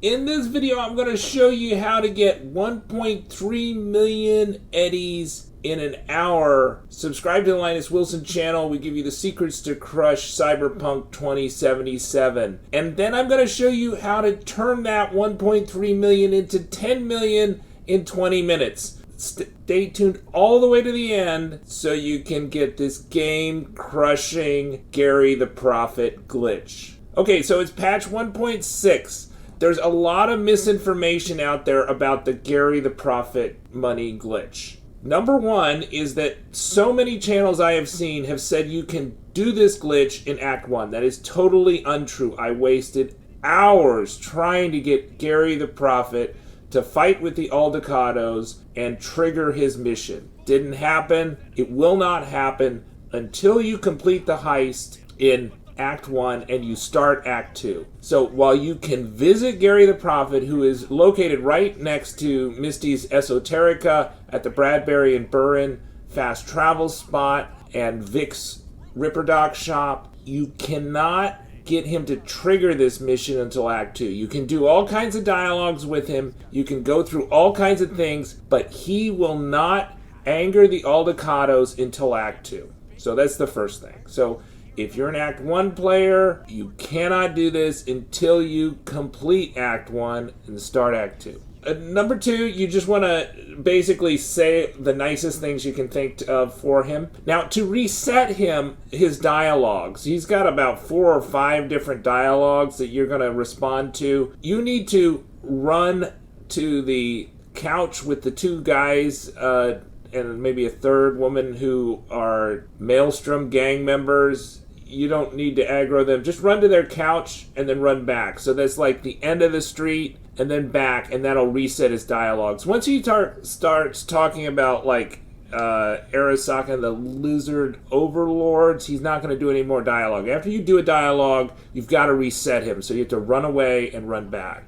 In this video, I'm going to show you how to get 1.3 million eddies in an hour. Subscribe to the Linus Wilson channel. We give you the secrets to crush Cyberpunk 2077. And then I'm going to show you how to turn that 1.3 million into 10 million in 20 minutes. Stay tuned all the way to the end so you can get this game-crushing Gary the Prophet glitch. Okay, so it's patch 1.6. There's a lot of misinformation out there about the Gary the Prophet money glitch. Number one is that so many channels I have seen have said you can do this glitch in Act 1. That is totally untrue. I wasted hours trying to get Gary the Prophet to fight with the Aldecados and trigger his mission. Didn't happen. It will not happen until you complete the heist in Act 1 and you start Act 2. So while you can visit Gary the Prophet, who is located right next to Misty's Esoterica at the Bradbury Buran fast travel spot and Vic's Ripperdoc shop, you cannot get him to trigger this mission until Act 2. You can do all kinds of dialogues with him, you can go through all kinds of things, but he will not anger the Aldecados until Act 2. So that's the first thing. So if you're an Act 1 player, you cannot do this until you complete Act 1 and start Act 2. Number 2, you just want to basically say the nicest things you can think of for him. Now, to reset him, his dialogues, he's got about 4 or 5 different dialogues that you're going to respond to. You need to run to the couch with the 2 guys, and maybe a third woman who are Maelstrom gang members. You don't need to aggro them. Just run to their couch and then run back. So that's like the end of the street and then back, and that'll reset his dialogues. Once he starts talking about like Arasaka and the lizard overlords, he's not going to do any more dialogue. After you do a dialogue, you've got to reset him. So you have to run away and run back.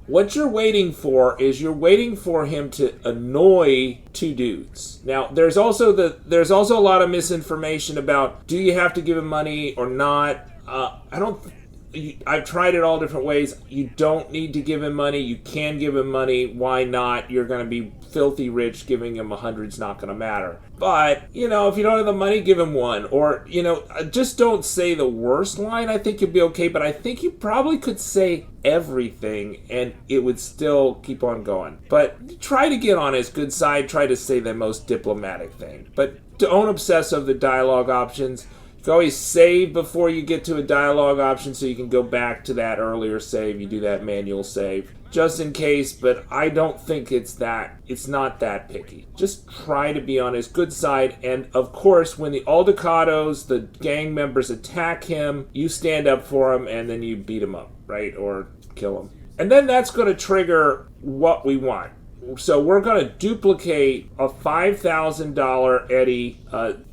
What you're waiting for is you're waiting for him to annoy 2 dudes. Now, there's also a lot of misinformation about, do you have to give him money or not? I've tried it all different ways. You don't need to give him money. You can give him money. Why not? You're going to be filthy rich. Giving him 100's not going to matter. But, if you don't have the money, give him 1. Or, just don't say the worst line. I think you'll be okay. But I think you probably could say everything and it would still keep on going. But try to get on his good side. Try to say the most diplomatic thing. But don't obsess over the dialogue options. You can always save before you get to a dialogue option so you can go back to that earlier save. You do that manual save just in case, but I don't think it's not that picky. Just try to be on his good side, and of course when the Aldecados, the gang members, attack him, you stand up for him and then you beat him up, right? Or kill him. And then that's going to trigger what we want. So we're going to duplicate a $5,000 Eddie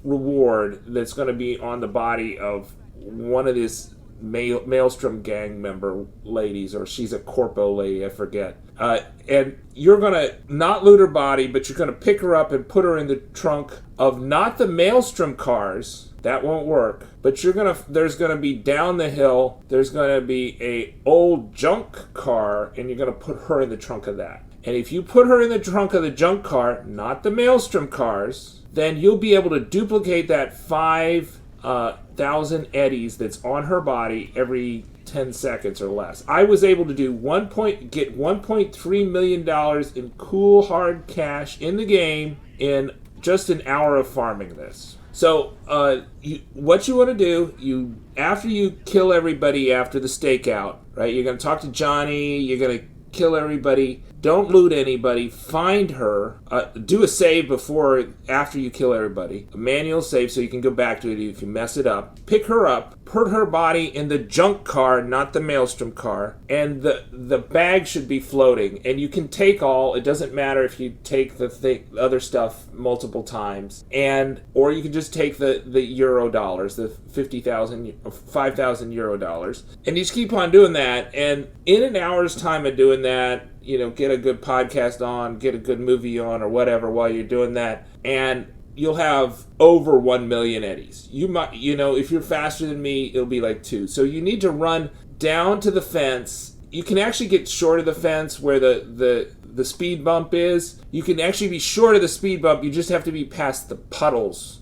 reward that's going to be on the body of one of these Maelstrom gang member ladies, or she's a corpo lady, I forget. And you're going to not loot her body, but you're going to pick her up and put her in the trunk of not the Maelstrom cars. That won't work. But there's going to be down the hill, there's going to be a old junk car, and you're going to put her in the trunk of that. And if you put her in the trunk of the junk car, not the Maelstrom cars, then you'll be able to duplicate that 5,000 eddies that's on her body every 10 seconds or less. I was able to get $1.3 million in cool hard cash in the game in just an hour of farming this. So what you want to do, after you kill everybody after the stakeout, right? You're going to talk to Johnny, you're going to kill everybody. Don't loot anybody. Find her. Do a save after you kill everybody. A manual save so you can go back to it if you mess it up. Pick her up. Put her body in the junk car, not the Maelstrom car. And the bag should be floating. And you can take all. It doesn't matter if you take the other stuff multiple times. Or you can just take the eurodollars, the 5,000 eurodollars. And you just keep on doing that. And in an hour's time of doing that, get a good podcast on, get a good movie on, or whatever while you're doing that, and you'll have over 1 million eddies. You might, if you're faster than me, it'll be like 2. So you need to run down to the fence you can actually get short of the fence where the speed bump is. You can actually be short of the speed bump. You just have to be past the puddles.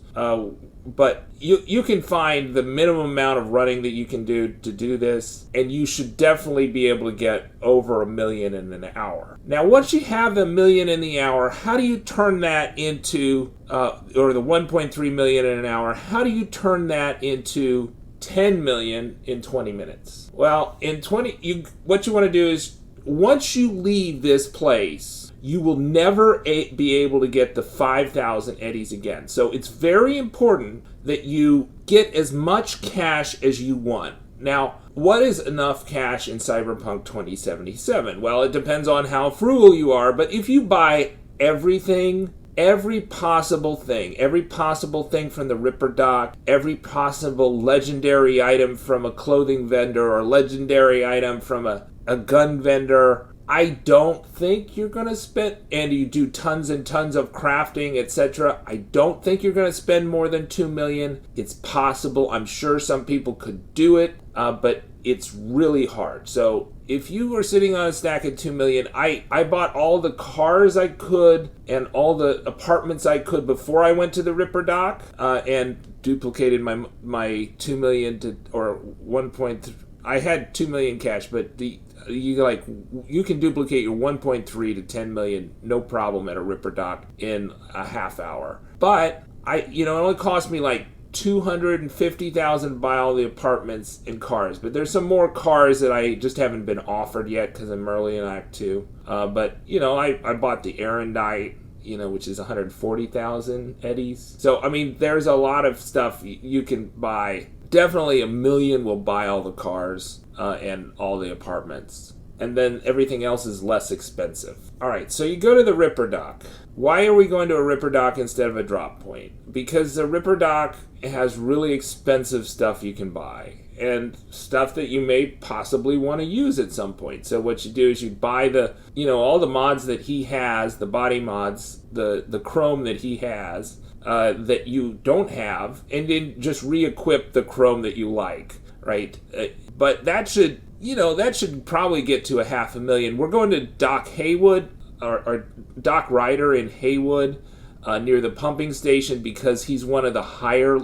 But you can find the minimum amount of running that you can do to do this, and you should definitely be able to get over 1 million in an hour. Now, once you have the 1 million in the hour, how do you turn that into, or the 1.3 million in an hour, how do you turn that into 10 million in 20 minutes? Well, what you want to do is, once you leave this place, you will never be able to get the 5,000 eddies again. So it's very important that you get as much cash as you want. Now, what is enough cash in Cyberpunk 2077? Well, it depends on how frugal you are, but if you buy everything, every possible thing from the Ripperdoc, every possible legendary item from a clothing vendor or legendary item from a gun vendor, I don't think you're going to spend, and you do tons and tons of crafting, etc. I don't think you're going to spend more than 2 million. It's possible. I'm sure some people could do it, but it's really hard. So if you were sitting on a stack of 2 million, I bought all the cars I could and all the apartments I could before I went to the Ripperdoc, and duplicated my 2 million to, or 1.3. I had 2 million cash, but you can duplicate your 1.3 to 10 million no problem at a Ripperdoc in a half hour. But it only cost me like 250,000 to buy all the apartments and cars. But there's some more cars that I just haven't been offered yet because I'm early in Act 2. But I bought the Erendite, which is 140,000 eddies. So I mean, there's a lot of stuff you can buy. Definitely 1 million will buy all the cars and all the apartments. And then everything else is less expensive. All right, so you go to the Ripperdoc. Why are we going to a Ripperdoc instead of a drop point? Because the Ripperdoc has really expensive stuff you can buy and stuff that you may possibly want to use at some point. So what you do is you buy all the mods that he has, the body mods, the chrome that he has, that you don't have, and then just re-equip the chrome that you like, right? But that should probably get to 500,000. We're going to Doc Haywood, or Doc Ryder in Haywood, near the pumping station, because he's in one of the higher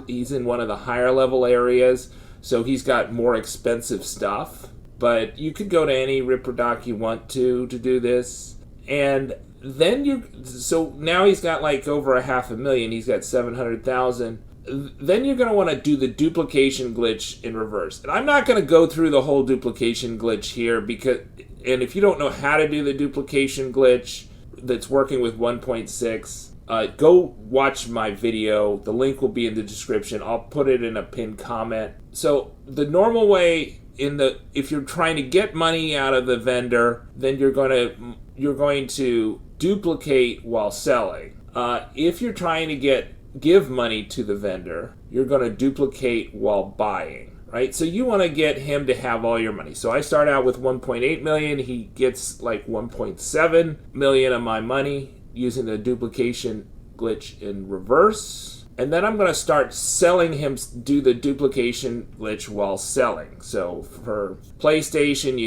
level areas, so he's got more expensive stuff. But you could go to any Ripperdoc you want to do this, and then so now he's got like over 500,000. He's got 700,000. Then you're going to want to do the duplication glitch in reverse. And I'm not going to go through the whole duplication glitch here, and if you don't know how to do the duplication glitch that's working with 1.6, go watch my video. The link will be in the description. I'll put it in a pinned comment. So the normal way if you're trying to get money out of the vendor, then you're going to duplicate while selling. If you're trying to give money to the vendor, you're going to duplicate while buying, right? So you want to get him to have all your money. So I start out with 1.8 million. He gets like 1.7 million of my money using the duplication glitch in reverse. And then I'm going to start selling him, do the duplication glitch while selling. So for PlayStation,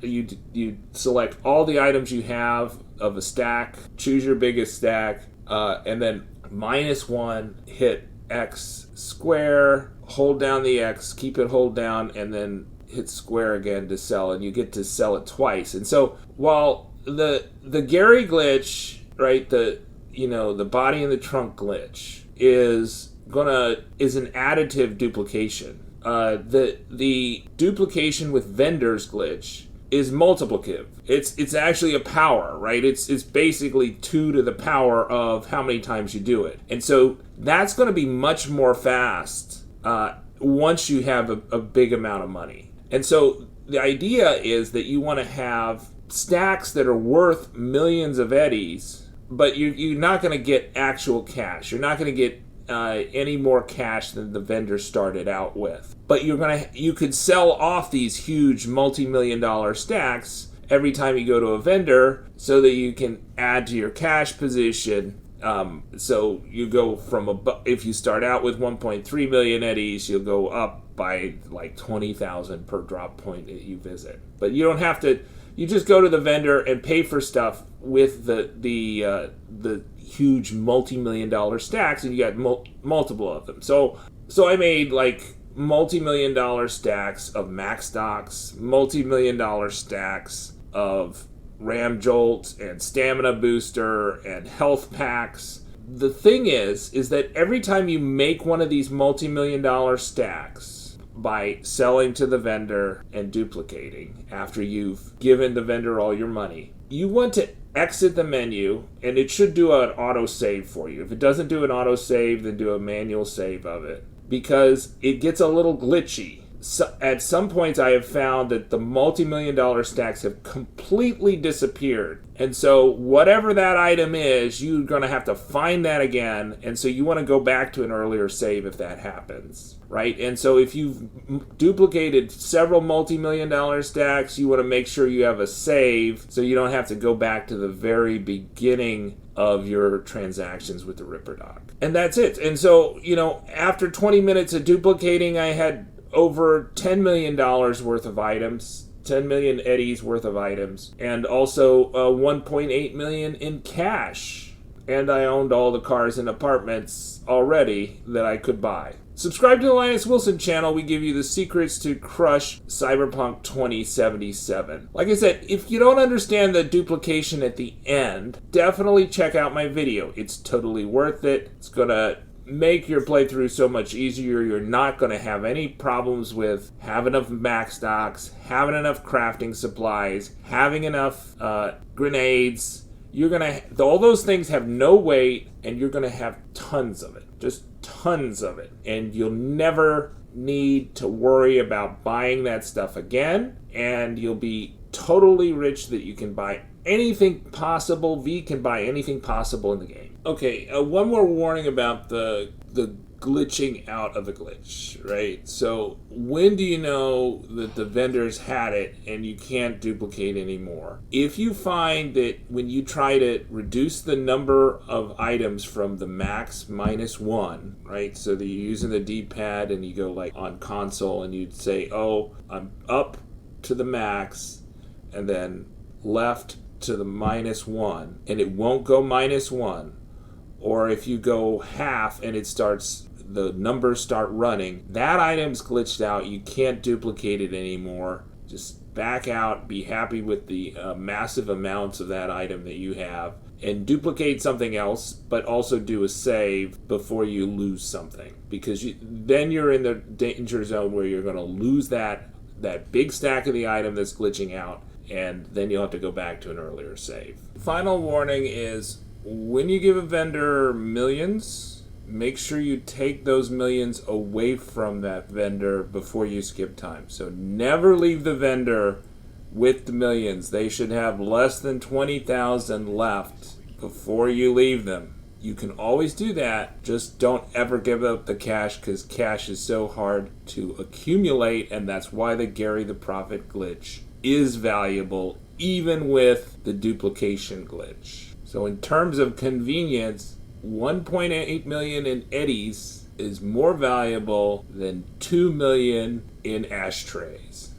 you select all the items you have of a stack, choose your biggest stack, and then -1, hit X square, hold down the X, keep it hold down, and then hit square again to sell, and you get to sell it twice. And so while the Gary glitch, right, the body in the trunk glitch is an additive duplication. The duplication with vendors glitch is multiplicative. It's actually a power, right? It's basically 2 to the power of how many times you do it. And so that's going to be much more fast once you have a big amount of money. And so the idea is that you want to have stacks that are worth millions of eddies, but you're not going to get actual cash. You're not going to get any more cash than the vendor started out with. But you could sell off these huge multi-million-dollar stacks every time you go to a vendor, so that you can add to your cash position So you go from if you start out with 1.3 million eddies, you'll go up by like 20,000 per drop point that you visit. But you don't have to. You just go to the vendor and pay for stuff with the huge multi-million-dollar stacks, and you got multiple of them. So I made like multi-million-dollar stacks of max stocks, multi-million-dollar stacks of ram jolt and stamina booster and health packs. The thing is that every time you make one of these multi-million-dollar stacks by selling to the vendor and duplicating after you've given the vendor all your money, you want to exit the menu, and it should do an auto save for you. If it doesn't do an auto save, then do a manual save of it, because it gets a little glitchy. So at some points I have found that the multi-million-dollar stacks have completely disappeared. And so whatever that item is, you're going to have to find that again. And so you want to go back to an earlier save if that happens, right? And so if you've duplicated several multi-million-dollar stacks, you want to make sure you have a save so you don't have to go back to the very beginning of your transactions with the Ripperdoc. And that's it. And so, after 20 minutes of duplicating, I had over $10 million worth of items, 10 million eddies worth of items, and also 1.8 million in cash. And I owned all the cars and apartments already that I could buy. Subscribe to the Linus Wilson channel. We give you the secrets to crush Cyberpunk 2077. Like I said, if you don't understand the duplication at the end, definitely check out my video. It's totally worth it. It's going to make your playthrough so much easier. You're not going to have any problems with having enough max stocks, having enough crafting supplies, having enough grenades. You're going to, all those things have no weight, and you're going to have tons of it. Just tons of it. And you'll never need to worry about buying that stuff again. And you'll be totally rich that you can buy anything possible. V can buy anything possible in the game. Okay, one more warning about the glitching out of the glitch, right? So when do you know that the vendors had it and you can't duplicate anymore? If you find that when you try to reduce the number of items from the max -1, right? So that you're using the D-pad and you go like on console and you'd say, oh, I'm up to the max, and then left to the -1, and it won't go -1. Or if you go half and the numbers start running, that item's glitched out. You can't duplicate it anymore. Just back out, be happy with the massive amounts of that item that you have, and duplicate something else, but also do a save before you lose something. Because then you're in the danger zone where you're going to lose that big stack of the item that's glitching out, and then you'll have to go back to an earlier save. Final warning is, when you give a vendor millions, make sure you take those millions away from that vendor before you skip time. So never leave the vendor with the millions. They should have less than 20,000 left before you leave them. You can always do that. Just don't ever give up the cash, because cash is so hard to accumulate, and that's why the Gary the Prophet glitch is valuable, even with the duplication glitch. So in terms of convenience, 1.8 million in eddies is more valuable than 2 million in ashtrays.